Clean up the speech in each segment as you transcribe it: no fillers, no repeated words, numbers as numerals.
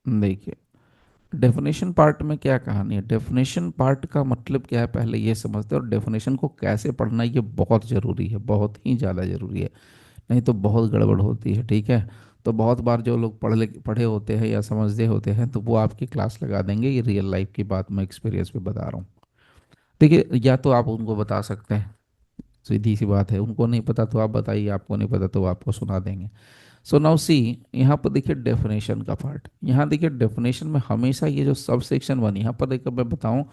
देखिए, definition part में क्या कहानी है। डेफिनेशन पार्ट का मतलब क्या है पहले ये समझते हैं, और डेफिनेशन को कैसे पढ़ना है ये बहुत ज़रूरी है, बहुत ही ज़्यादा ज़रूरी है। नहीं तो बहुत गड़बड़ होती है, ठीक है। तो बहुत बार जो लोग पढ़े होते हैं या समझते होते हैं तो वो आपकी क्लास लगा देंगे। ये रियल लाइफ की बात मैं एक्सपीरियंस पे बता रहा हूँ। देखिए, या तो आप उनको बता सकते हैं, सीधी सी बात है, उनको नहीं पता तो आप बताइए, आपको नहीं पता तो वो आपको सुना देंगे। सो नाउ सी, यहाँ पर देखिए डेफिनेशन का पार्ट। यहाँ देखिए डेफिनेशन में हमेशा ये जो सब सेक्शन वन, यहाँ पर देखिए मैं बताऊँ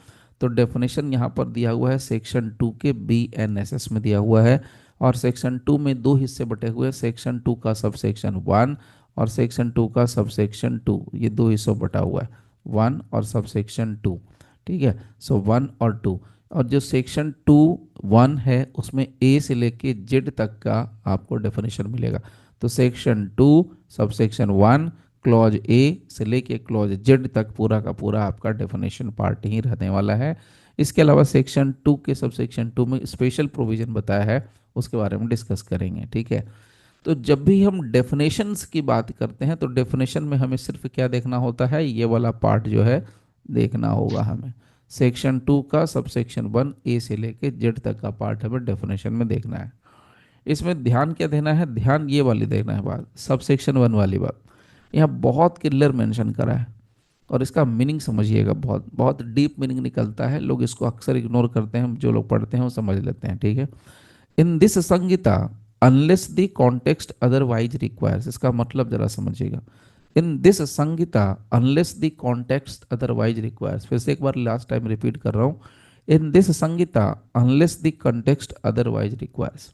तो डेफिनेशन यहाँ पर दिया हुआ है सेक्शन टू के BNSS में दिया हुआ है। और सेक्शन टू में दो हिस्से बटे हुए हैं, सेक्शन टू का सब सेक्शन वन और सेक्शन टू का सब सेक्शन टू, ये दो हिस्सों बटा हुआ है, वन और सब सेक्शन टू। ठीक है, सो वन और टू। और जो सेक्शन टू वन है उसमें ए से लेके जेड तक का आपको डेफिनेशन मिलेगा। तो section two sub section one clause A से लेके क्लॉज जेड तक पूरा का पूरा आपका डेफिनेशन पार्ट ही रहने वाला है। इसके अलावा सेक्शन टू के सब सेक्शन टू में स्पेशल प्रोविजन बताया है, उसके बारे में डिस्कस करेंगे, ठीक है। तो जब भी हम डेफिनेशंस की बात करते हैं तो डेफिनेशन में हमें सिर्फ क्या देखना होता है, ये वाला पार्ट जो है देखना होगा हमें। सेक्शन टू का सब सेक्शन वन ए से लेके जेड तक का पार्ट हमें डेफिनेशन में देखना है। इसमें ध्यान क्या देना है, ध्यान ये वाली देना है बात, सब सेक्शन वन वाली बात। यहाँ बहुत क्लियर मेंशन करा है, और इसका मीनिंग समझिएगा, बहुत बहुत डीप मीनिंग निकलता है। लोग इसको अक्सर इग्नोर करते हैं, जो लोग पढ़ते हैं वो समझ लेते हैं, ठीक है। In this Sangeeta unless the context otherwise requires, इसका मतलब जरा समझिएगा। In this Sangeeta unless the context otherwise requires, फिर से एक बार लास्ट टाइम रिपीट कर रहा हूँ। In this Sangeeta unless the context otherwise requires,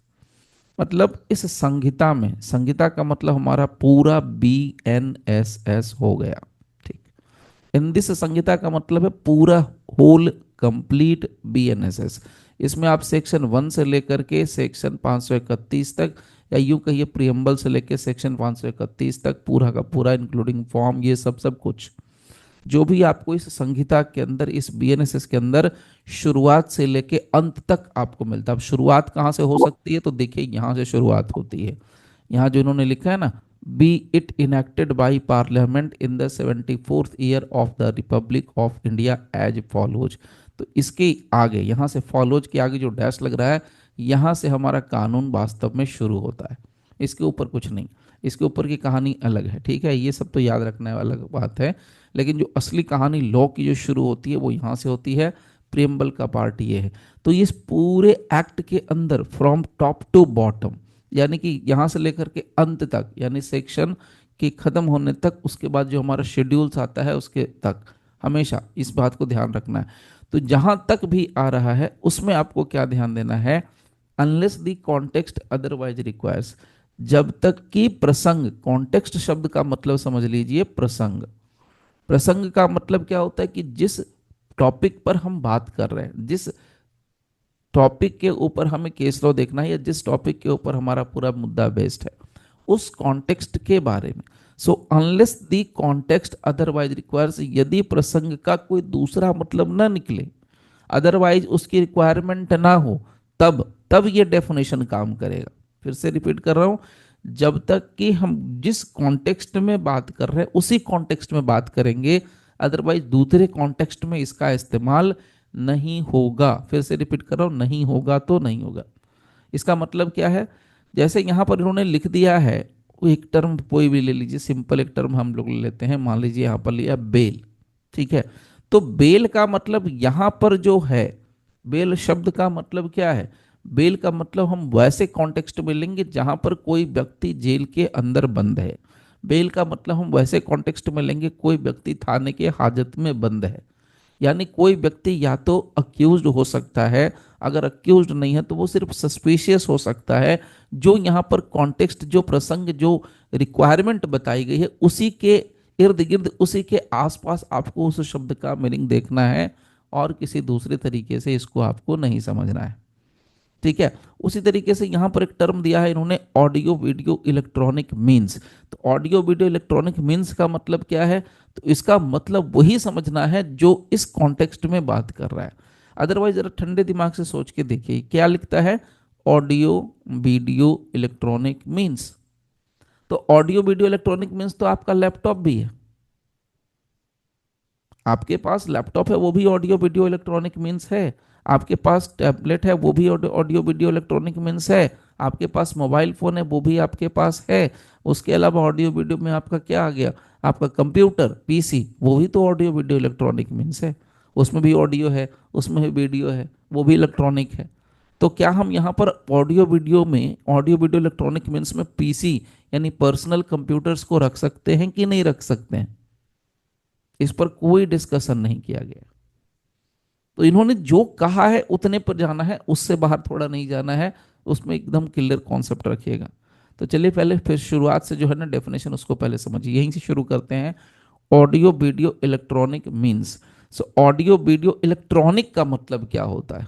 मतलब इस संहिता में, संहिता का मतलब हमारा पूरा BNSS हो गया, ठीक। इन दिस संहिता का मतलब है पूरा होल कंप्लीट BNSS। इसमें आप सेक्शन वन से लेकर के सेक्शन 531 तक, या यूं कहिए प्रियम्बल से लेकर सेक्शन 531 तक पूरा का पूरा इंक्लूडिंग फॉर्म, ये सब सब कुछ जो भी आपको इस संहिता के अंदर, इस BNSS के अंदर शुरुआत से लेके अंत तक आपको मिलता है। अब शुरुआत कहाँ से हो सकती है, तो देखिए यहाँ से शुरुआत होती है। यहाँ जो इन्होंने लिखा है ना, be it enacted by parliament in the 74th year of the republic of India as follows. तो इसके आगे, यहाँ से फॉलोज के आगे जो डैश लग रहा है, यहाँ से हमारा कानून वास्तव में शुरू होता है। इसके ऊपर कुछ नहीं, इसके ऊपर की कहानी अलग है, ठीक है। ये सब तो याद रखने वाला बात है, लेकिन जो असली कहानी लॉ की जो शुरू होती है वो यहाँ से होती है। प्रियम्बल का पार्ट ये है। तो इस पूरे एक्ट के अंदर फ्रॉम टॉप टू बॉटम, यानी कि यहाँ से लेकर के अंत तक, यानी सेक्शन के खत्म होने तक, उसके बाद जो हमारा शेड्यूल्स आता है उसके तक, हमेशा इस बात को ध्यान रखना है। तो जहां तक भी आ रहा है उसमें आपको क्या ध्यान देना है, unless the context otherwise requires, जब तक कि प्रसंग, कॉन्टेक्स्ट शब्द का मतलब समझ लीजिए प्रसंग। प्रसंग का मतलब क्या होता है कि जिस टॉपिक पर हम बात कर रहे हैं, जिस टॉपिक के ऊपर हमें केस लॉ देखना है, या जिस टॉपिक के ऊपर हमारा पूरा मुद्दा बेस्ड है, उस कॉन्टेक्स्ट के बारे में। So unless the context otherwise requires, यदि प्रसंग का कोई दूसरा मतलब ना निकले, अदरवाइज उसकी रिक्वायरमेंट ना हो, तब तब ये डेफिनेशन काम करेगा। फिर से रिपीट कर रहा हूं, जब तक कि हम जिस कॉन्टेक्स्ट में बात कर रहे हैं उसी कॉन्टेक्स्ट में बात करेंगे, अदरवाइज दूसरे कॉन्टेक्स्ट में इसका इस्तेमाल नहीं होगा। फिर से रिपीट कर रहा हूं, नहीं होगा तो नहीं होगा। इसका मतलब क्या है, जैसे यहां पर इन्होंने लिख दिया है, एक टर्म कोई भी ले लीजिए, सिंपल एक टर्म हम लोग ले लेते हैं, मान लीजिए यहां पर लिया बेल, ठीक है। तो बेल का मतलब यहां पर जो है, बेल शब्द का मतलब क्या है, बेल का मतलब हम वैसे कॉन्टेक्स्ट में लेंगे जहां पर कोई व्यक्ति जेल के अंदर बंद है। बेल का मतलब हम वैसे कॉन्टेक्स्ट में लेंगे कोई व्यक्ति थाने के हाजत में बंद है। यानी कोई व्यक्ति या तो अक्यूज्ड हो सकता है, अगर अक्यूज्ड नहीं है तो वो सिर्फ सस्पिशियस हो सकता है। जो यहाँ पर कॉन्टेक्स्ट, जो प्रसंग, जो रिक्वायरमेंट बताई गई है, उसी के इर्द गिर्द, उसी के आसपास आपको उस शब्द का मीनिंग देखना है, और किसी दूसरे तरीके से इसको आपको नहीं समझना है, ठीक है। उसी तरीके से यहां पर एक टर्म दिया है इन्होंने, ऑडियो वीडियो इलेक्ट्रॉनिक मीन्स। तो ऑडियो वीडियो इलेक्ट्रॉनिक मीन्स का मतलब क्या है, तो इसका मतलब वही समझना है जो इस कॉन्टेक्स्ट में बात कर रहा है। अदरवाइज जरा ठंडे दिमाग से सोच के देखिए क्या लिखता है, ऑडियो वीडियो इलेक्ट्रॉनिक मीन्स। तो ऑडियो वीडियो इलेक्ट्रॉनिक मीन्स तो आपका लैपटॉप भी है, आपके पास लैपटॉप है वो भी ऑडियो वीडियो इलेक्ट्रॉनिक मीन्स है, आपके पास टैबलेट है वो भी ऑडियो वीडियो इलेक्ट्रॉनिक मीन्स है, आपके पास मोबाइल फोन है वो भी आपके पास है। उसके अलावा ऑडियो वीडियो में आपका क्या आ गया, आपका कंप्यूटर पीसी, वो भी तो ऑडियो वीडियो इलेक्ट्रॉनिक मीन्स है, उसमें भी ऑडियो है, उसमें भी वीडियो है, वो भी इलेक्ट्रॉनिक है। तो क्या हम यहाँ पर ऑडियो वीडियो में, ऑडियो वीडियो इलेक्ट्रॉनिक मीन्स में पीसी यानी पर्सनल कंप्यूटर्स को रख सकते हैं कि नहीं रख सकते हैं? इस पर कोई डिस्कशन नहीं किया गया। तो इन्होंने जो कहा है उतने पर जाना है, उससे बाहर थोड़ा नहीं जाना है, उसमें एकदम क्लियर कॉन्सेप्ट रखिएगा। तो चलिए पहले फिर शुरुआत से जो है ना डेफिनेशन उसको पहले समझिए, यहीं से शुरू करते हैं। Audio video electronic means, so audio video electronic का मतलब क्या होता है?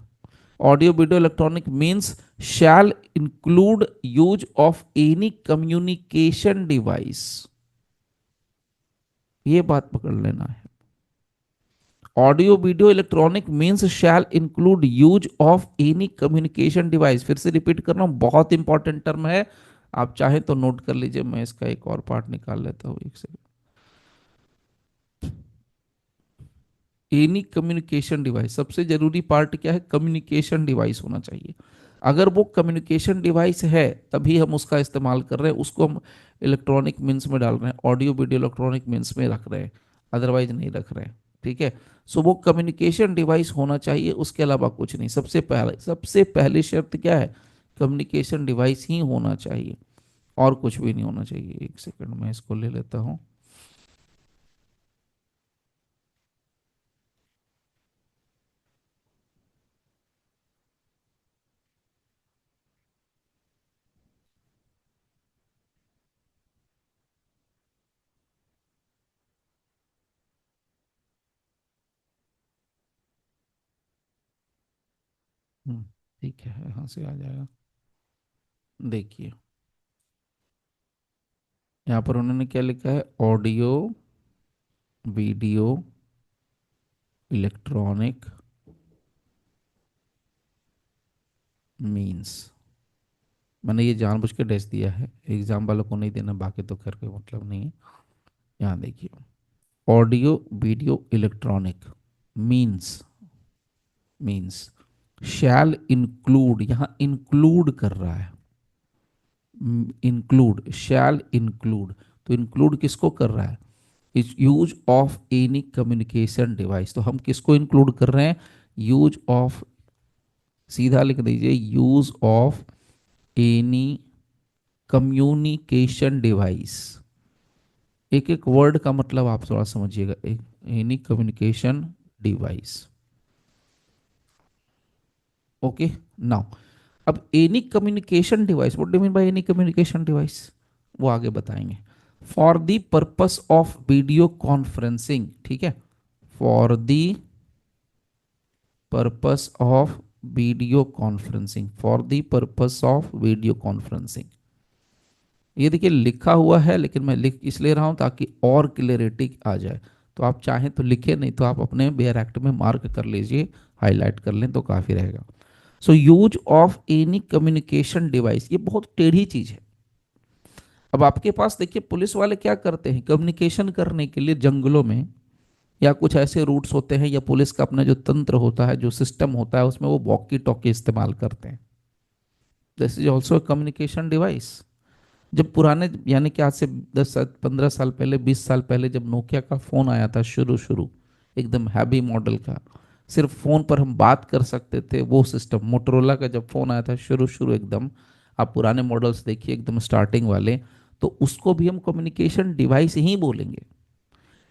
Audio video electronic means shall include use of any communication device, ये बात पकड़ लेना है। Audio video electronic means shall include use of any communication device. फिर से रिपीट कर रहा हूं, बहुत इंपॉर्टेंट टर्म है, आप चाहें तो नोट कर लीजिए, मैं इसका एक और पार्ट निकाल लेता हूं एक सेकंड। एनी कम्युनिकेशन डिवाइस, सबसे जरूरी पार्ट क्या है, कम्युनिकेशन डिवाइस होना चाहिए। अगर वो कम्युनिकेशन डिवाइस है तभी हम उसका इस्तेमाल कर रहे हैं, उसको हम इलेक्ट्रॉनिक मीन्स में डाल रहे हैं, ऑडियो वीडियो इलेक्ट्रॉनिक मीन्स में रख रहे हैं, अदरवाइज नहीं रख रहे हैं। ठीक है, सो वो कम्युनिकेशन डिवाइस होना चाहिए, उसके अलावा कुछ नहीं। सबसे पहली शर्त क्या है, कम्युनिकेशन डिवाइस ही होना चाहिए, और कुछ भी नहीं होना चाहिए। एक सेकंड में इसको ले लेता हूँ। हम्म, ठीक है, यहाँ से आ जाएगा। देखिए यहाँ पर उन्होंने क्या लिखा है, ऑडियो वीडियो इलेक्ट्रॉनिक मीन्स, मैंने ये जानबूझ के डैश दिया है, एग्जाम वालों को नहीं देना, बाकी तो खैर कोई मतलब नहीं है। यहाँ देखिए, audio video electronic means, means shall include, यहाँ इंक्लूड कर रहा है, इंक्लूड, शैल इंक्लूड, तो इंक्लूड किसको कर रहा है, is use of any communication device. तो हम किसको इंक्लूड कर रहे हैं, यूज ऑफ, सीधा लिख दीजिए, use of any communication device. एक एक वर्ड का मतलब आप थोड़ा समझिएगा, एक any communication device. Okay, now अब any communication device, what do mean by any communication device, वो आगे बताएंगे। For the purpose of video conferencing, ठीक है, for the purpose of video conferencing, for the purpose of video conferencing. ये देखिए लिखा हुआ है, लेकिन मैं लिख इसलिए रहा हूं ताकि और क्लियरिटी आ जाए। तो आप चाहें तो लिखे, नहीं तो आप अपने बेयर एक्ट में मार्क कर लीजिए, हाईलाइट कर लें तो काफ़ी रहेगा। So use of any communication device, ये बहुत टेढ़ी चीज़ है। अब आपके पास देखिए पुलिस वाले क्या करते हैं, कम्युनिकेशन करने के लिए जंगलों में या कुछ ऐसे रूट्स होते हैं, या पुलिस का अपना जो तंत्र होता है, जो सिस्टम होता है, उसमें वो वॉकी टॉकी इस्तेमाल करते हैं। This is also communication device. जब पुराने, यानी कि आज से 10 15 साल पहले, 20 साल पहले, जब नोकिया का फ़ोन आया था शुरू शुरू, एकदम हैवी मॉडल का, सिर्फ फ़ोन पर हम बात कर सकते थे, वो सिस्टम। मोटरोला का जब फ़ोन आया था शुरू शुरू एकदम, आप पुराने मॉडल्स देखिए एकदम स्टार्टिंग वाले, तो उसको भी हम कम्युनिकेशन डिवाइस ही बोलेंगे।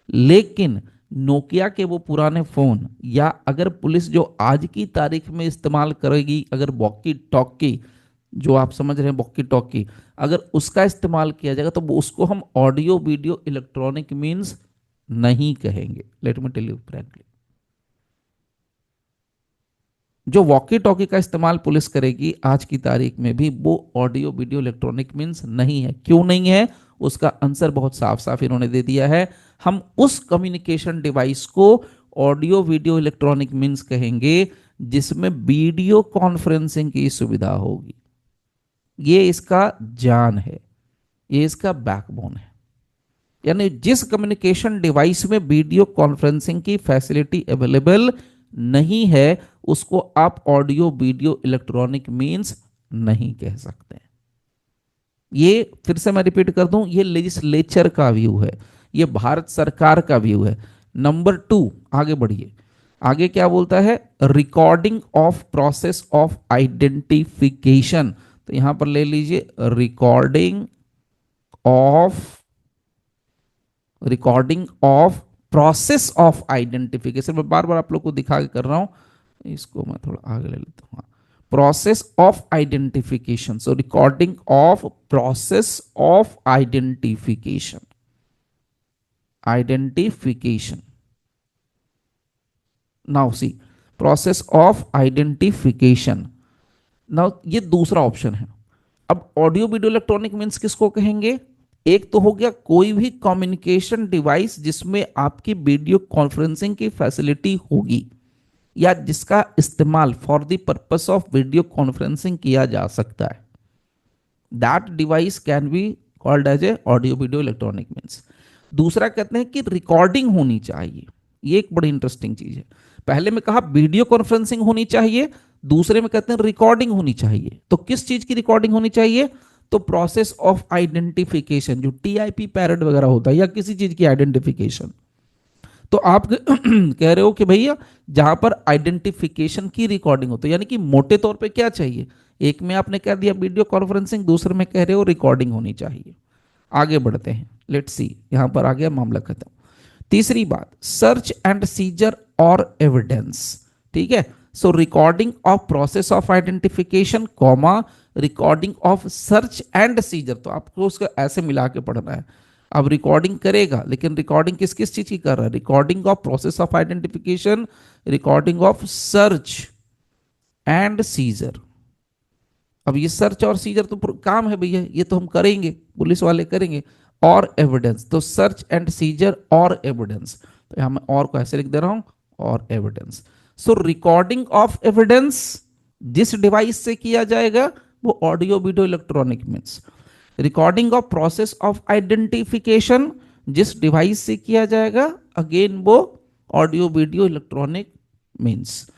लेकिन नोकिया के वो पुराने फ़ोन, या अगर पुलिस जो आज की तारीख में इस्तेमाल करेगी, अगर वॉकी टॉकी, जो आप समझ रहे हैं वॉकी टॉकी, अगर उसका इस्तेमाल किया जाएगा तो उसको हम ऑडियो वीडियो इलेक्ट्रॉनिक मीन्स नहीं कहेंगे। Let me tell you frankly, जो वॉकी टॉकी का इस्तेमाल पुलिस करेगी आज की तारीख में भी, वो ऑडियो वीडियो इलेक्ट्रॉनिक मीन्स नहीं है। क्यों नहीं है, उसका आंसर बहुत साफ साफ इन्होंने दे दिया है। हम उस कम्युनिकेशन डिवाइस को ऑडियो वीडियो इलेक्ट्रॉनिक मीन्स कहेंगे जिसमें वीडियो कॉन्फ्रेंसिंग की सुविधा होगी। ये इसका जान है, ये इसका बैकबोन है। यानी जिस कम्युनिकेशन डिवाइस में वीडियो कॉन्फ्रेंसिंग की फैसिलिटी अवेलेबल नहीं है उसको आप ऑडियो वीडियो इलेक्ट्रॉनिक मीन्स नहीं कह सकते। ये फिर से मैं रिपीट कर दूं, ये लेजिस्लेचर का व्यू है, ये भारत सरकार का व्यू है। नंबर 2, आगे बढ़िए, आगे क्या बोलता है, recording of process of identification. तो यहां पर ले लीजिए of recording of process of identification. मैं बार बार आप लोग को दिखा के कर रहा हूं, इसको मैं थोड़ा आगे ले लेता हूं। Process of identification, so recording of process of identification, identification. Now see, process of identification. Now ये दूसरा ऑप्शन है। अब ऑडियो वीडियो इलेक्ट्रॉनिक मीन्स किसको कहेंगे, एक तो हो गया कोई भी कम्युनिकेशन डिवाइस जिसमें आपकी वीडियो कॉन्फ्रेंसिंग की फैसिलिटी होगी या जिसका इस्तेमाल for the purpose of video conferencing किया जा सकता है, that device can be called as a audio video electronic means. दूसरा कहते हैं कि रिकॉर्डिंग होनी चाहिए, ये एक बड़ी इंटरेस्टिंग चीज है। पहले में कहा वीडियो कॉन्फ्रेंसिंग होनी चाहिए, दूसरे में कहते हैं रिकॉर्डिंग होनी चाहिए। तो किस चीज की रिकॉर्डिंग होनी चाहिए, तो प्रोसेस ऑफ आइडेंटिफिकेशन, जो टीआईपी पैरेड वगैरह होता है या किसी चीज की आइडेंटिफिकेशन। तो आप कह रहे हो कि भैया जहां पर आइडेंटिफिकेशन की रिकॉर्डिंग हो, तो यानी कि मोटे तौर पे क्या चाहिए, एक में आपने कह दिया वीडियो कॉन्फ्रेंसिंग, दूसरे में कह रहे हो रिकॉर्डिंग होनी चाहिए। आगे बढ़ते हैं, लेट्स सी, यहां पर आ गया मामला खत्म। तीसरी बात, सर्च एंड सीजर और एविडेंस। ठीक है, so recording of process of identification comma recording of search and seizure, तो आपको उसको ऐसे मिला के पढ़ना है। अब रिकॉर्डिंग करेगा, लेकिन रिकॉर्डिंग किस किस चीज की कर रहा है, recording of process of identification, recording of search and scissor. अब ये सर्च और सीजर तो काम है भैया, ये तो हम करेंगे, पुलिस वाले करेंगे। और एविडेंस, तो सर्च एंड सीजर और एविडेंस, तो यहां मैं और को ऐसे लिख दे रहा हूं, और evidence. So recording of evidence जिस डिवाइस से किया जाएगा वो audio video electronic means. Recording of process of identification जिस डिवाइस से किया जाएगा, अगेन वो ऑडियो वीडियो इलेक्ट्रॉनिक मीन्स।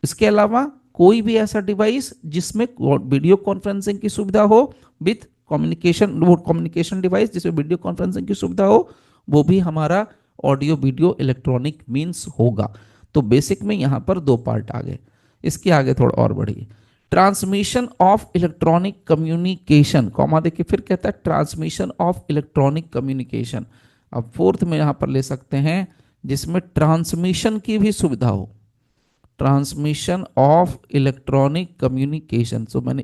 इसके अलावा कोई भी ऐसा डिवाइस जिसमें वीडियो कॉन्फ्रेंसिंग की सुविधा हो विथ कम्युनिकेशन, वो कम्युनिकेशन डिवाइस जिसमें वीडियो कॉन्फ्रेंसिंग की सुविधा हो, वो भी हमारा ऑडियो वीडियो इलेक्ट्रॉनिक मीन्स होगा। तो बेसिक में यहां पर दो पार्ट आ गए। इसके आगे थोड़ा और बढ़िए, transmission of electronic communication, comma देखिए फिर कहता है ट्रांसमिशन ऑफ इलेक्ट्रॉनिक कम्युनिकेशन। अब फोर्थ में यहां पर ले सकते हैं जिसमें ट्रांसमिशन की भी सुविधा हो, ट्रांसमिशन ऑफ इलेक्ट्रॉनिक कम्युनिकेशन। सो मैंने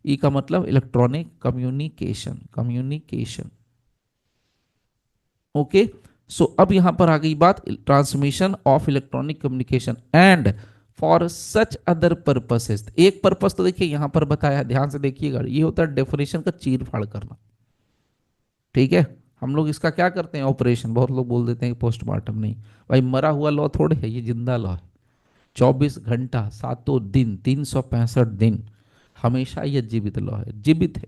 ई का मतलब इलेक्ट्रॉनिक कम्युनिकेशन, कम्युनिकेशन। ओके, सो अब यहां पर आ गई बात transmission of electronic communication and for such other purposes. एक पर्पस तो देखिए यहां पर बताया, ध्यान से देखिएगा, ये होता है डेफिनेशन का चीर फाड़ करना। ठीक है, हम लोग इसका क्या करते हैं ऑपरेशन, बहुत लोग बोल देते हैं कि पोस्टमार्टम नहीं, भाई मरा हुआ लॉ थोड़े है, ये जिंदा लॉ है। 24 घंटा, सातों दिन, 365 दिन, हमेशा यह जीवित लॉ है, जीवित है।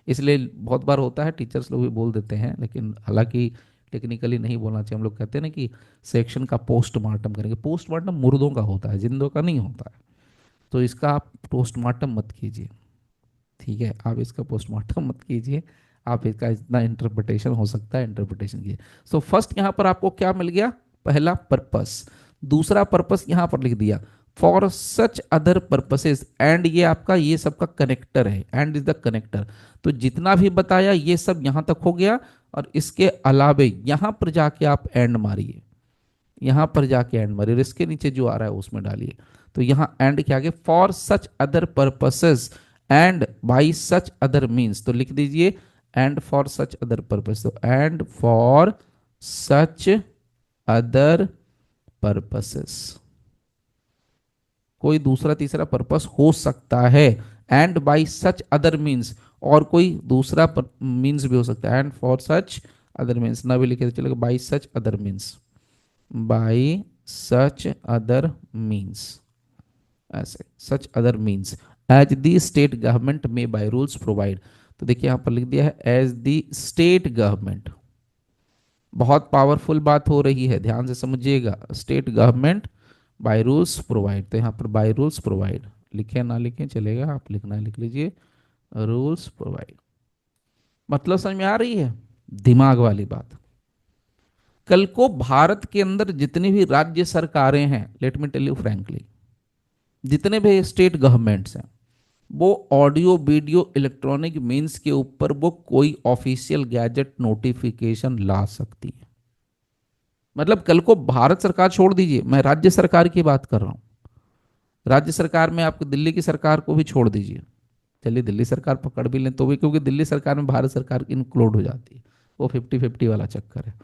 इसलिए बहुत बार होता है, टीचर्स लोग भी बोल देते हैं, लेकिन हालांकि टेक्निकली नहीं बोलना चाहिए। हम लोग कहते हैं ना कि सेक्शन का पोस्टमार्टम करेंगे, पोस्टमार्टम मुर्दों का होता है, जिंदों का नहीं होता है। तो इसका आप पोस्टमार्टम मत कीजिए, ठीक है, आप इसका पोस्टमार्टम मत कीजिए, आप इसका इतना इंटरप्रिटेशन हो सकता है इंटरप्रिटेशन कीजिए। सो फर्स्ट यहाँ पर आपको क्या मिल गया, पहला पर्पस, दूसरा पर्पस यहाँ पर लिख दिया for such other purposes, and ये आपका ये सबका कनेक्टर है, एंड इज द कनेक्टर। तो जितना भी बताया ये सब यहां तक हो गया, और इसके अलावे यहां पर जाके आप एंड मारिए, यहां पर जाके एंड मारिए, इसके नीचे जो आ रहा है उसमें डालिए। तो यहां एंड के आगे for such other purposes and by such other means, तो लिख दीजिए and for such other purpose, तो and for such other purposes, कोई दूसरा तीसरा पर्पस हो सकता है, and by such other means, और कोई दूसरा मीन्स भी हो सकता है, and for such other means ना भी लिखे तो चलेगा, by such other means, by such other means, ऐसे such other means as the state government में बाय रूल्स प्रोवाइड। तो देखिए यहाँ पर लिख दिया है एज द स्टेट गवर्नमेंट। बहुत पावरफुल बात हो रही है, ध्यान से समझिएगा। State government by rules provide, तो यहाँ पर बाय रूल्स प्रोवाइड लिखे ना लिखे चलेगा, आप लिखना है लिख लीजिए रूल्स प्रोवाइड। मतलब समझ में आ रही है? दिमाग वाली बात। कल को भारत के अंदर जितनी भी राज्य सरकारें हैं, let me tell you frankly, जितने भी स्टेट गवर्नमेंट्स हैं, वो ऑडियो वीडियो इलेक्ट्रॉनिक मीन्स के ऊपर वो कोई ऑफिशियल गैजेट नोटिफिकेशन ला सकती है। मतलब कल को भारत सरकार छोड़ दीजिए, मैं राज्य सरकार की बात कर रहा हूं। राज्य सरकार में आपको दिल्ली की सरकार को भी छोड़ दीजिए, चलिए दिल्ली सरकार पकड़ भी लें तो भी, क्योंकि दिल्ली सरकार में भारत सरकार इंक्लूड हो जाती है, वो 50-50 वाला चक्कर है।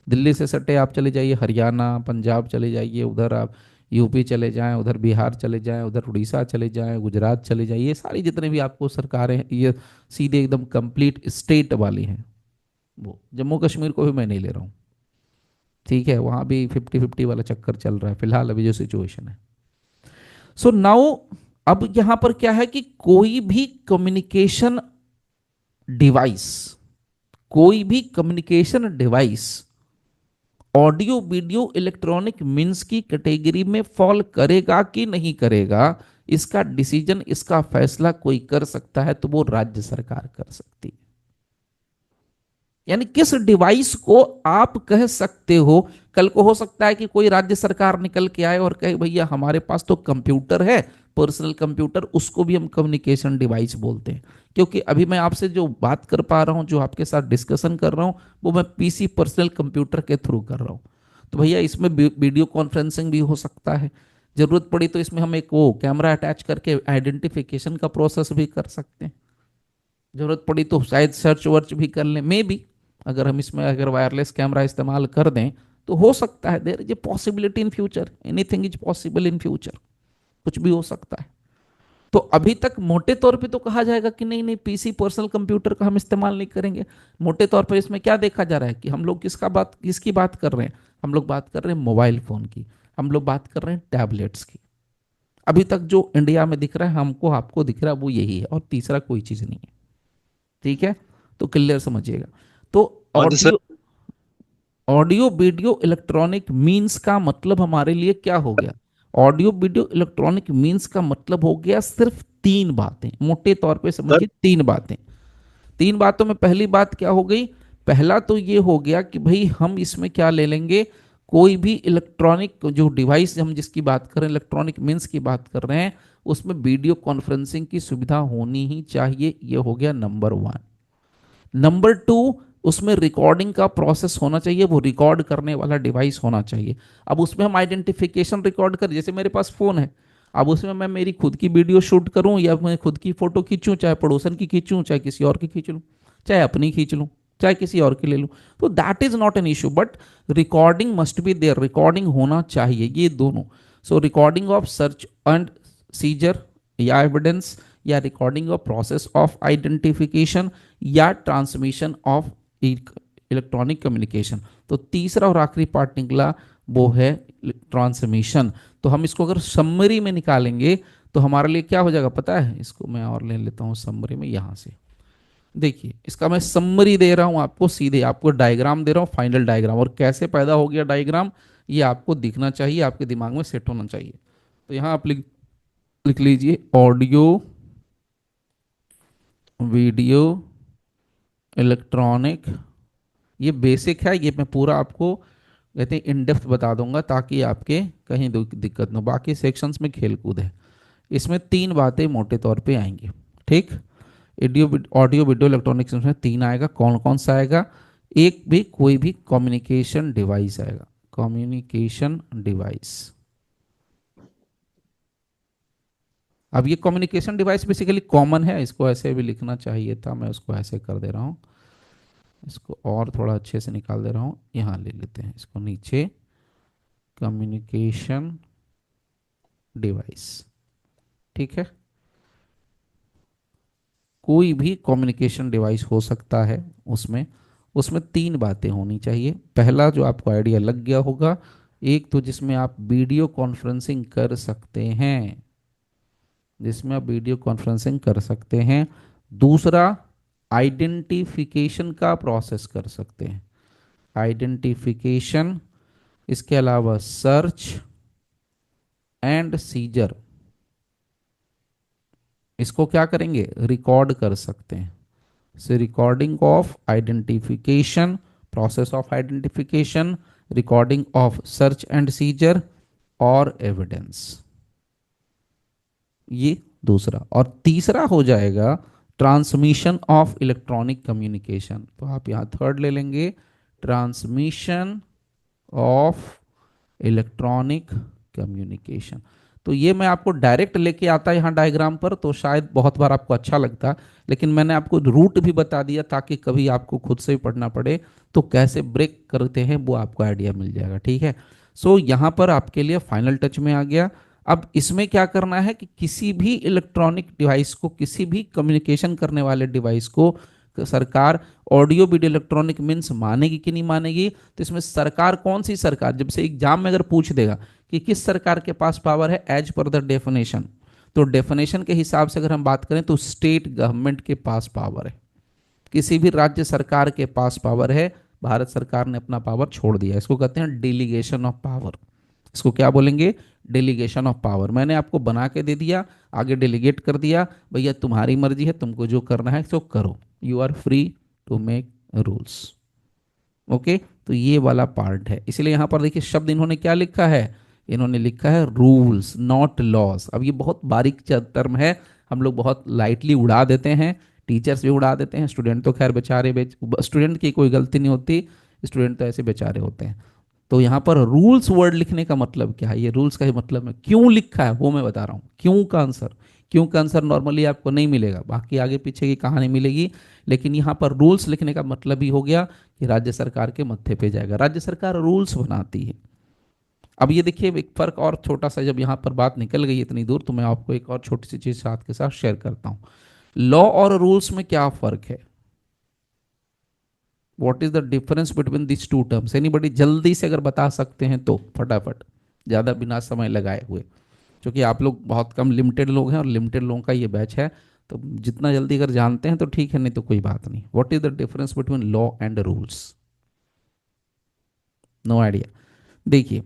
दिल्ली से सटे आप चले जाइए हरियाणा पंजाब चले जाइए, उधर आप यूपी चले जाएं, उधर बिहार चले जाएं, उधर उड़ीसा चले जाएं, गुजरात चले जाइए, ये सारी जितने भी आपको सरकारें हैं ये सीधे एकदम कंप्लीट स्टेट वाली हैं। वो जम्मू कश्मीर को भी मैं नहीं ले रहा हूँ, ठीक है, वहाँ भी 50-50 वाला चक्कर चल रहा है फिलहाल अभी जो सिचुएशन है। सो नाउ अब यहाँ पर क्या है कि कोई भी कम्युनिकेशन डिवाइस, कोई भी communication device audio video electronic means की कैटेगरी में फॉल करेगा कि नहीं करेगा, इसका डिसीजन, इसका फैसला कोई कर सकता है तो वो राज्य सरकार कर सकती है। यानी किस डिवाइस को आप कह सकते हो, कल को हो सकता है कि कोई राज्य सरकार निकल के आए और कहे भैया हमारे पास तो कंप्यूटर है, पर्सनल कंप्यूटर, उसको भी हम कम्युनिकेशन डिवाइस बोलते हैं। क्योंकि अभी मैं आपसे जो बात कर पा रहा हूं, जो आपके साथ डिस्कशन कर रहा हूं, वो मैं पीसी पर्सनल कंप्यूटर के थ्रू कर रहा हूं। तो भैया इसमें वीडियो कॉन्फ्रेंसिंग भी हो सकता है, जरूरत पड़ी तो इसमें हम एक वो कैमरा अटैच करके आइडेंटिफिकेशन का प्रोसेस भी कर सकते हैं, जरूरत पड़ी तो शायद सर्च वर्च भी कर लें, मे बी अगर हम इसमें अगर वायरलेस कैमरा इस्तेमाल कर दें तो हो सकता है, there is a possibility in future, anything is possible in future, कुछ भी हो सकता है। तो अभी तक मोटे तौर पे तो कहा जाएगा कि नहीं नहीं पीसी पर्सनल कंप्यूटर का हम इस्तेमाल नहीं करेंगे। मोटे तौर पर इसमें क्या देखा जा रहा है कि हम लोग किसकी बात कर रहे हैं, हम लोग बात कर रहे हैं मोबाइल फोन की, हम लोग बात कर रहे हैं टैबलेट्स की। अभी तक जो इंडिया में दिख रहा है, हमको आपको दिख रहा है, वो यही है और तीसरा कोई चीज नहीं है, ठीक है? तो क्लियर समझिएगा। तो हाँ जी sir. Audio audio video electronic means का मतलब हमारे लिए क्या हो गया? ऑडियो वीडियो इलेक्ट्रॉनिक मीन्स का मतलब हो गया सिर्फ तीन बातें, मोटे तौर पे सर समझिए तीन बातें। तीन बातों में पहली बात क्या हो गई? पहला तो ये हो गया कि भाई हम इसमें क्या ले लेंगे, कोई भी इलेक्ट्रॉनिक जो डिवाइस हम जिसकी बात कर रहे हैं, इलेक्ट्रॉनिक मीन्स की बात कर रहे हैं, उसमें वीडियो कॉन्फ्रेंसिंग की सुविधा होनी ही चाहिए, ये हो गया नंबर वन। नंबर टू, उसमें रिकॉर्डिंग का प्रोसेस होना चाहिए, वो रिकॉर्ड करने वाला डिवाइस होना चाहिए। अब उसमें हम आइडेंटिफिकेशन रिकॉर्ड कर, जैसे मेरे पास फोन है, अब उसमें मैं मेरी खुद की वीडियो शूट करूं या मैं खुद की फोटो खींचूं, चाहे पड़ोसन की खींचूं, चाहे किसी और की खींच लूं, चाहे अपनी खींच लूं, चाहे किसी और की ले लूं, तो that is not an issue, but recording must be there, recording होना चाहिए, ये दोनों। So recording of search and seizure या एविडेंस, या recording of process of identification, या ट्रांसमिशन ऑफ इलेक्ट्रॉनिक कम्युनिकेशन। तो तीसरा और आखिरी पार्ट निकला, वो है ट्रांसमिशन। तो हम इसको अगर समरी में निकालेंगे तो हमारे लिए क्या हो जाएगा पता है? इसको मैं और ले लेता हूँ समरी में, यहां से देखिए, इसका मैं समरी दे रहा हूं आपको, सीधे आपको डायग्राम दे रहा हूं, फाइनल डायग्राम, और कैसे पैदा हो गया डायग्राम ये आपको दिखना चाहिए, आपके दिमाग में सेट होना चाहिए। तो यहां आप लिख लीजिए ऑडियो वीडियो इलेक्ट्रॉनिक, ये बेसिक है, ये मैं पूरा आपको कहते हैं इन डेप्थ बता दूंगा ताकि आपके कहीं दिक्कत ना हो। बाकी सेक्शंस में खेल कूद है, इसमें तीन बातें मोटे तौर पे आएंगी, ठीक? ऑडियो ऑडियो वीडियो इलेक्ट्रॉनिक्स में तीन आएगा, कौन कौन सा आएगा? एक भी कोई भी कम्युनिकेशन डिवाइस आएगा, कम्युनिकेशन डिवाइस। अब ये कम्युनिकेशन डिवाइस बेसिकली कॉमन है, इसको ऐसे भी लिखना चाहिए था, मैं उसको ऐसे कर दे रहा हूँ, इसको और थोड़ा अच्छे से निकाल दे रहा हूँ, यहाँ ले लेते हैं इसको नीचे, कम्युनिकेशन डिवाइस, ठीक है? कोई भी कम्युनिकेशन डिवाइस हो सकता है, उसमें उसमें तीन बातें होनी चाहिए। पहला जो आपको आइडिया लग गया होगा, एक तो जिसमें आप वीडियो कॉन्फ्रेंसिंग कर सकते हैं, जिसमें आप वीडियो कॉन्फ्रेंसिंग कर सकते हैं। दूसरा, आइडेंटिफिकेशन का प्रोसेस कर सकते हैं, आइडेंटिफिकेशन। इसके अलावा सर्च एंड सीजर, इसको क्या करेंगे, रिकॉर्ड कर सकते हैं। से recording of identification, process of identification, recording of search and seizure और एविडेंस, ये दूसरा। और तीसरा हो जाएगा ट्रांसमिशन ऑफ इलेक्ट्रॉनिक कम्युनिकेशन, तो आप यहां थर्ड ले लेंगे, ट्रांसमिशन ऑफ इलेक्ट्रॉनिक कम्युनिकेशन। तो ये मैं आपको डायरेक्ट लेके आता यहाँ डायग्राम पर तो शायद बहुत बार आपको अच्छा लगता, लेकिन मैंने आपको रूट भी बता दिया ताकि कभी आपको खुद से भी पढ़ना पड़े तो कैसे ब्रेक करते हैं वो आपको आइडिया मिल जाएगा, ठीक है। सो यहाँ पर आपके लिए फाइनल टच में आ गया। अब इसमें क्या करना है कि किसी भी इलेक्ट्रॉनिक डिवाइस को, किसी भी कम्युनिकेशन करने वाले डिवाइस को सरकार ऑडियो वीडियो इलेक्ट्रॉनिक मीन्स मानेगी कि नहीं मानेगी। तो इसमें सरकार कौन सी सरकार, जब से एग्जाम में अगर पूछ देगा कि किस सरकार के पास पावर है एज पर द डेफिनेशन, तो डेफिनेशन के हिसाब से अगर हम बात करें तो स्टेट गवर्नमेंट के पास पावर है, किसी भी राज्य सरकार के पास पावर है। भारत सरकार ने अपना पावर छोड़ दिया, इसको कहते हैं डेलीगेशन ऑफ पावर। इसको क्या बोलेंगे, डेलीगेशन ऑफ पावर। मैंने आपको बना के दे दिया, आगे डेलीगेट कर दिया, भैया तुम्हारी मर्जी है, तुमको जो करना है सो करो, you are free to make rules. Okay, तो ये वाला पार्ट है। इसलिए यहां पर देखिए शब्द इन्होंने क्या लिखा है, इन्होंने लिखा है रूल्स नॉट लॉस। अब ये बहुत बारीक टर्म है, हम लोग बहुत लाइटली उड़ा देते हैं, टीचर्स भी उड़ा देते हैं, स्टूडेंट तो खैर बेचारे, स्टूडेंट की कोई गलती नहीं होती, स्टूडेंट तो ऐसे बेचारे होते हैं। तो यहाँ पर रूल्स वर्ड लिखने का मतलब क्या है, ये रूल्स का ही मतलब है, क्यों लिखा है वो मैं बता रहा हूँ। क्यों का आंसर, क्यों का आंसर नॉर्मली आपको नहीं मिलेगा, बाकी आगे पीछे की कहानी मिलेगी, लेकिन यहाँ पर रूल्स लिखने का मतलब ही हो गया कि राज्य सरकार के मत्थे पे जाएगा, राज्य सरकार रूल्स बनाती है। अब ये देखिए एक फर्क और छोटा सा, जब यहाँ पर बात निकल गई इतनी दूर तो मैं आपको एक और छोटी सी चीज साथ के साथ शेयर करता हूँ। लॉ और रूल्स में क्या फर्क है, what is the difference between this two terms, anybody जल्दी से अगर बता सकते हैं तो फटाफट, ज़्यादा बिना समय लगाए हुए, क्योंकि आप लोग बहुत कम लिमिटेड लोग हैं और लिमिटेड लोगों का ये बैच है, तो जितना जल्दी अगर जानते हैं तो ठीक है, नहीं तो कोई बात नहीं। What is the difference between law and rules, no idea. देखिए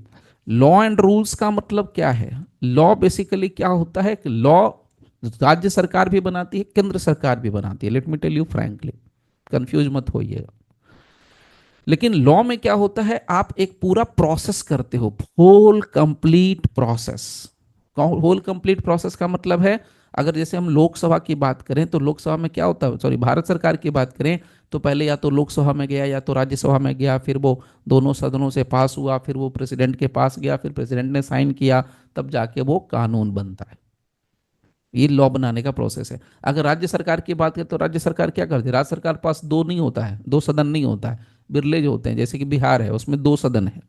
लॉ एंड रूल्स का मतलब क्या है, लॉ बेसिकली क्या होता है कि लॉ राज्य सरकार भी बनाती है, केंद्र सरकार भी बनाती है, let me tell you frankly, confuse मत होइएगा। लेकिन लॉ में क्या होता है, आप एक पूरा प्रोसेस करते हो, whole complete process. Whole complete process का मतलब है, अगर जैसे हम लोकसभा की बात करें तो लोकसभा में क्या होता है, सॉरी भारत सरकार की बात करें तो पहले या तो लोकसभा में गया या तो राज्यसभा में गया, फिर वो दोनों सदनों से पास हुआ, फिर वो प्रेसिडेंट के पास गया, फिर प्रेसिडेंट ने साइन किया, तब जाके वो कानून बनता है। ये लॉ बनाने का प्रोसेस है। अगर राज्य सरकार की बात करें तो राज्य सरकार क्या करती है, राज्य सरकार के पास दो नहीं होता है, दो सदन नहीं होता है, बिरले जो होते हैं, जैसे कि बिहार है उसमें दो सदन है,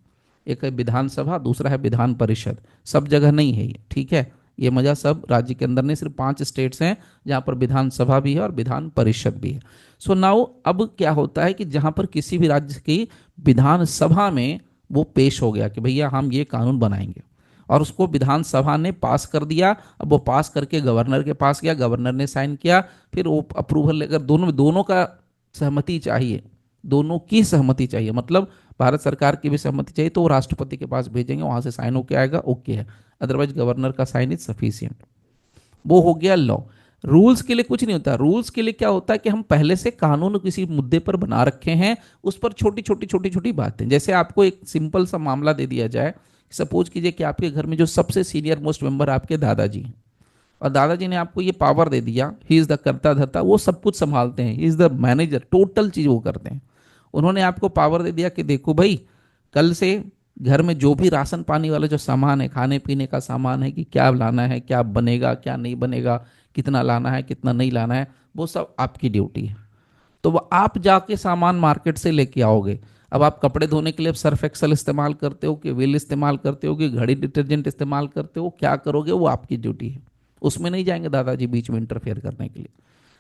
एक है विधानसभा, दूसरा है विधान परिषद। सब जगह नहीं है ये, ठीक है, ये मजा सब राज्य के अंदर नहीं, सिर्फ 5 स्टेट्स हैं जहां पर विधानसभा भी है और विधान परिषद भी है। सो नाउ अब क्या होता है कि जहां पर किसी भी राज्य की विधानसभा में वो पेश हो गया कि भैया हम ये कानून बनाएंगे, और उसको विधानसभा ने पास कर दिया, अब वो पास करके गवर्नर के पास गया, गवर्नर ने साइन किया, फिर वो अप्रूवल लेकर, दोनों दोनों का सहमति चाहिए, दोनों की सहमति चाहिए, मतलब भारत सरकार की भी सहमति चाहिए, तो वो राष्ट्रपति के पास भेजेंगे, वहां से साइन होके आएगा, ओके है, अदरवाइज गवर्नर का साइन इज सफिशियंट। वो हो गया लॉ। रूल्स के लिए कुछ नहीं होता, रूल्स के लिए क्या होता है कि हम पहले से कानून किसी मुद्दे पर बना रखे हैं, उस पर छोटी छोटी बातें, जैसे आपको एक सिंपल सा मामला दे दिया जाए, सपोज कीजिए कि आपके घर में जो सबसे सीनियर मोस्ट मेंबर आपके दादाजी हैं, और दादाजी ने आपको ये पावर दे दिया, ही इज द कर्ता धर्ता, वो सब कुछ संभालते हैं, he is the manager, total चीज वो करते हैं। उन्होंने आपको पावर दे दिया कि देखो भाई, कल से घर में जो भी राशन पानी वाला जो सामान है, खाने पीने का सामान है, कि क्या लाना है, क्या बनेगा क्या नहीं बनेगा, कितना लाना है कितना नहीं लाना है, वो सब आपकी ड्यूटी है। तो वो आप जाके सामान मार्केट से लेके आओगे। अब आप कपड़े धोने के लिए सर्फ एक्सल इस्तेमाल करते हो कि व्हील इस्तेमाल करते हो कि घड़ी डिटर्जेंट इस्तेमाल करते हो, क्या करोगे वो आपकी ड्यूटी है, उसमें नहीं जाएंगे दादाजी बीच में इंटरफेयर करने के लिए।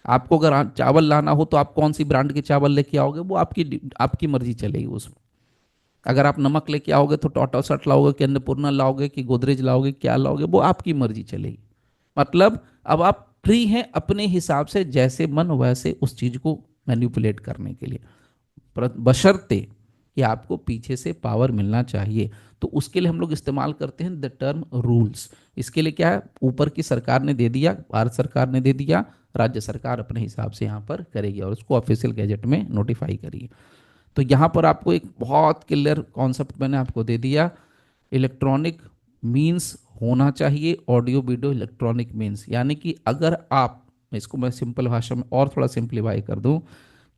आपको अगर चावल लाना हो तो आप कौन सी ब्रांड के चावल लेके आओगे, वो आपकी आपकी मर्जी चलेगी उसमें। अगर आप नमक लेके आओगे तो टाटा सट लाओगे कि अन्नपूर्णा लाओगे कि गोदरेज लाओगे, क्या लाओगे, वो आपकी मर्जी चलेगी। मतलब अब आप फ्री हैं अपने हिसाब से जैसे मन वैसे उस चीज को मैनिपुलेट करने के लिए, बशर्ते कि आपको पीछे से पावर मिलना चाहिए। तो उसके लिए हम लोग इस्तेमाल करते हैं द टर्म रूल्स। इसके लिए क्या है, ऊपर की सरकार ने दे दिया, भारत सरकार ने दे दिया, राज्य सरकार अपने हिसाब से यहाँ पर करेगी और उसको ऑफिशियल गैजेट में नोटिफाई करिए। तो यहाँ पर आपको एक बहुत क्लियर कॉन्सेप्ट मैंने आपको दे दिया। इलेक्ट्रॉनिक मीन्स होना चाहिए, ऑडियो वीडियो इलेक्ट्रॉनिक मीन्स, यानी कि अगर आप, इसको मैं सिंपल भाषा में और थोड़ा सिंप्लीफाई कर दूं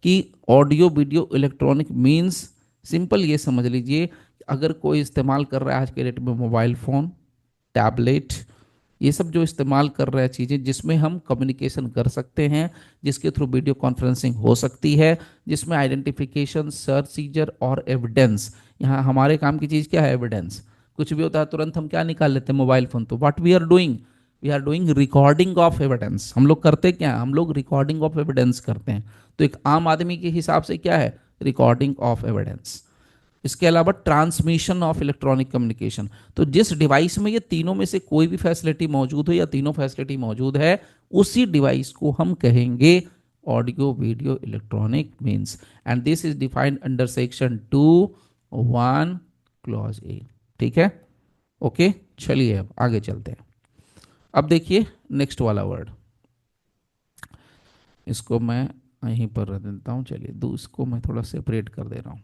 कि audio video electronic means, simple ये समझ लीजिए, अगर कोई इस्तेमाल कर रहा है आज के डेट में मोबाइल फ़ोन, टैबलेट, ये सब जो इस्तेमाल कर रहे हैं चीज़ें जिसमें हम कम्युनिकेशन कर सकते हैं, जिसके थ्रू वीडियो कॉन्फ्रेंसिंग हो सकती है, जिसमें आइडेंटिफिकेशन, सर्च सीजर और एविडेंस, यहाँ हमारे काम की चीज़ क्या है, एविडेंस। कुछ भी होता है तुरंत हम क्या निकाल लेते हैं, मोबाइल फ़ोन। तो what we are doing recording of evidence. हम लोग करते क्या हैं, हम लोग रिकॉर्डिंग ऑफ एविडेंस करते हैं। तो एक आम आदमी के हिसाब से क्या है, रिकॉर्डिंग ऑफ एविडेंस। इसके अलावा ट्रांसमिशन ऑफ इलेक्ट्रॉनिक कम्युनिकेशन। तो जिस डिवाइस में ये तीनों में से कोई भी फैसिलिटी मौजूद हो या तीनों फैसिलिटी मौजूद है, उसी डिवाइस को हम कहेंगे audio video electronic means. And this is defined under section 2(1) clause A. ठीक है, ओके। चलिए अब आगे चलते हैं। अब देखिए नेक्स्ट वाला वर्ड, इसको मैं यहीं पर रख देता हूँ। चलिए इसको मैं थोड़ा सेपरेट कर दे रहा हूँ।